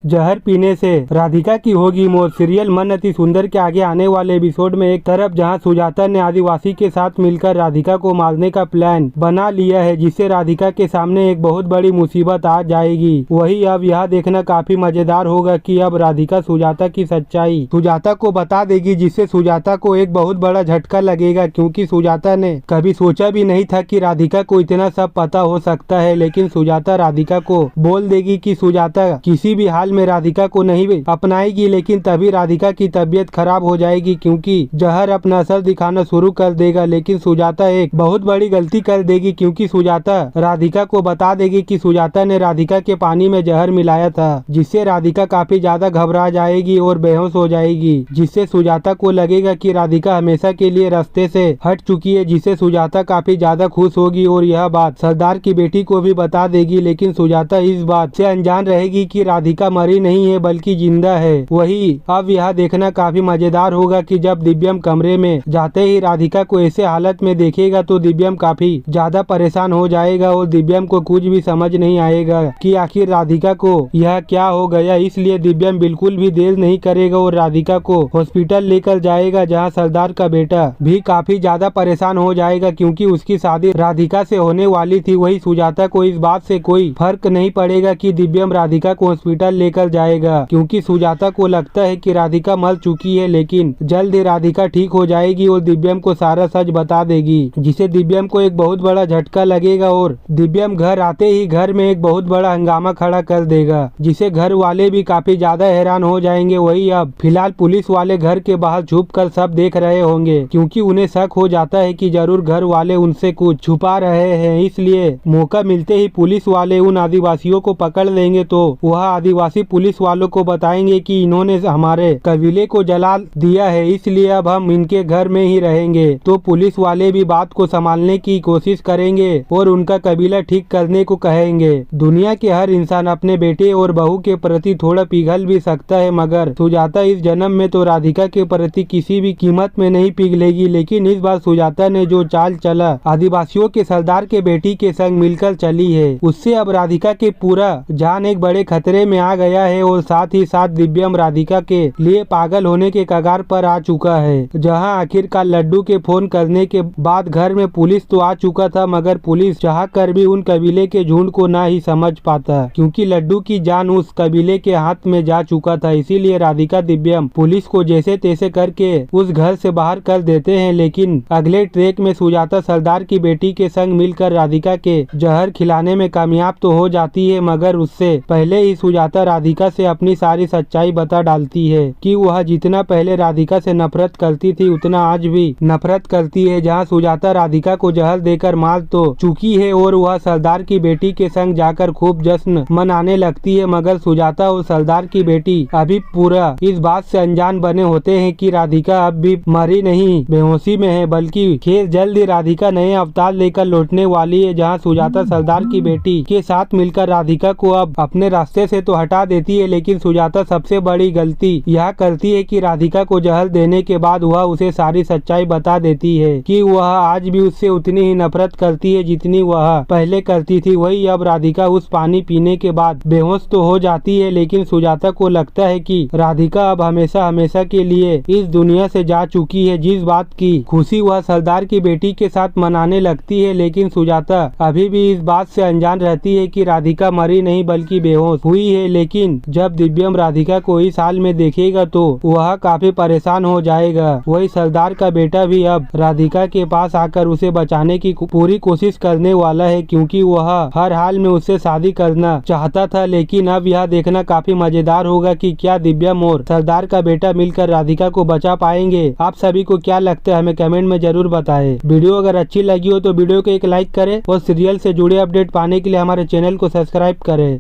जहर पीने से राधिका की होगी मौत। सीरियल मन अति सुंदर के आगे आने वाले एपिसोड में एक तरफ जहां सुजाता ने आदिवासी के साथ मिलकर राधिका को मारने का प्लान बना लिया है, जिससे राधिका के सामने एक बहुत बड़ी मुसीबत आ जाएगी, वही अब यह देखना काफी मजेदार होगा कि अब राधिका सुजाता की सच्चाई सुजाता को बता देगी, जिससे सुजाता को एक बहुत बड़ा झटका लगेगा, क्योंकि सुजाता ने कभी सोचा भी नहीं था कि राधिका को इतना सब पता हो सकता है। लेकिन सुजाता राधिका को बोल देगी कि सुजाता किसी भी हाल में राधिका को नहीं अपनाएगी, लेकिन तभी राधिका की तबीयत खराब हो जाएगी, क्योंकि जहर अपना असर दिखाना शुरू कर देगा। लेकिन सुजाता एक बहुत बड़ी गलती कर देगी, क्योंकि सुजाता राधिका को बता देगी कि सुजाता ने राधिका के पानी में जहर मिलाया था, जिससे राधिका काफी ज्यादा घबरा जाएगी और बेहोश हो जाएगी, जिससे सुजाता को लगेगा कि राधिका हमेशा के लिए रास्ते से हट चुकी है, जिससे सुजाता काफी ज्यादा खुश होगी और यह बात सरदार की बेटी को भी बता देगी। लेकिन सुजाता इस बात से अनजान रहेगी कि राधिका मरी नहीं है बल्कि जिंदा है। वही अब यह देखना काफी मजेदार होगा कि जब दिव्यम कमरे में जाते ही राधिका को ऐसे हालत में देखेगा तो दिव्यम काफी ज्यादा परेशान हो जाएगा और दिव्यम को कुछ भी समझ नहीं आएगा कि आखिर राधिका को यह क्या हो गया। इसलिए दिव्यम बिल्कुल भी देर नहीं करेगा और राधिका को हॉस्पिटल लेकर जाएगा, जहाँ सरदार का बेटा भी काफी ज्यादा परेशान हो जाएगा, क्योंकि उसकी शादी राधिका से होने वाली थी। वही सुजाता को इस बात से कोई फर्क नहीं पड़ेगा कि दिव्यम राधिका को हॉस्पिटल लेकर जाएगा, क्योंकि सुजाता को लगता है कि राधिका मर चुकी है। लेकिन जल्द ही राधिका ठीक हो जाएगी और दिव्यम को सारा सच बता देगी, जिसे दिव्यम को एक बहुत बड़ा झटका लगेगा और दिव्यम घर आते ही घर में एक बहुत बड़ा हंगामा खड़ा कर देगा, जिसे घर वाले भी काफी ज्यादा हैरान हो जाएंगे। वही अब फिलहाल पुलिस वाले घर के बाहर छुप कर सब देख रहे होंगे, क्योंकि उन्हें शक हो जाता है कि जरूर घर वाले उनसे कुछ छुपा रहे हैं। इसलिए मौका मिलते ही पुलिस वाले उन आदिवासियों को पकड़ लेंगे, तो वह आदिवासी पुलिस वालों को बताएंगे कि इन्होंने हमारे कबीले को जला दिया है, इसलिए अब हम इनके घर में ही रहेंगे। तो पुलिस वाले भी बात को संभालने की कोशिश करेंगे और उनका कबीला ठीक करने को कहेंगे। दुनिया के हर इंसान अपने बेटे और बहू के प्रति थोड़ा पिघल भी सकता है, मगर सुजाता इस जन्म में तो राधिका के प्रति किसी भी कीमत में नहीं पिघलेगी। लेकिन इस बार सुजाता ने जो चाल चला आदिवासियों के सरदार के बेटी के संग मिलकर चली है, उससे अब राधिका के पूरा जान एक बड़े खतरे में आ गया है और साथ ही साथ दिव्यम राधिका के लिए पागल होने के कगार पर आ चुका है। जहां आखिरकार लड्डू के फोन करने के बाद घर में पुलिस तो आ चुका था, मगर पुलिस चाह कर भी उन कबीले के झुंड को ना ही समझ पाता, क्योंकि लड्डू की जान उस कबीले के हाथ में जा चुका था। इसीलिए राधिका दिव्यम पुलिस को जैसे तैसे करके उस घर से बाहर कर देते हैं। लेकिन अगले ट्रैक में सुजाता सरदार की बेटी के संग मिलकर राधिका के जहर खिलाने में कामयाब तो हो जाती है, मगर उससे पहले ही सुजाता राधिका से अपनी सारी सच्चाई बता डालती है कि वह जितना पहले राधिका से नफरत करती थी उतना आज भी नफरत करती है। जहां सुजाता राधिका को जहर देकर मार तो चुकी है और वह सरदार की बेटी के संग जाकर खूब जश्न मनाने लगती है, मगर सुजाता और सरदार की बेटी अभी पूरा इस बात से अनजान बने होते हैं कि राधिका अब भी मरी नहीं बेहोशी में है, बल्कि खैर जल्द ही राधिका नए अवतार लेकर लौटने वाली है। जहाँ सुजाता सरदार की बेटी के साथ मिलकर राधिका को अब अपने रास्ते से तो हटा देती है, लेकिन सुजाता सबसे बड़ी गलती यह करती है कि राधिका को जहर देने के बाद वह उसे सारी सच्चाई बता देती है कि वह आज भी उससे उतनी ही नफरत करती है जितनी वह पहले करती थी। वही अब राधिका उस पानी पीने के बाद बेहोश तो हो जाती है, लेकिन सुजाता को लगता है कि राधिका अब हमेशा हमेशा के लिए इस दुनिया से जा चुकी है, जिस बात की खुशी वह सरदार की बेटी के साथ मनाने लगती है। लेकिन सुजाता अभी भी इस बात से अनजान रहती है कि राधिका मरी नहीं बल्कि बेहोश हुई है। लेकिन जब दिव्यम राधिका को इस हाल में देखेगा तो वह काफी परेशान हो जाएगा। वही सरदार का बेटा भी अब राधिका के पास आकर उसे बचाने की पूरी कोशिश करने वाला है, क्योंकि वह हर हाल में उससे शादी करना चाहता था। लेकिन अब यह देखना काफी मजेदार होगा कि क्या दिव्यम और सरदार का बेटा मिलकर राधिका को बचा पाएंगे। आप सभी को क्या लगता है हमें कमेंट में जरूर बताएं। वीडियो अगर अच्छी लगी हो तो वीडियो को एक लाइक करें और सीरियल से जुड़े अपडेट पाने के लिए हमारे चैनल को सब्सक्राइब करें।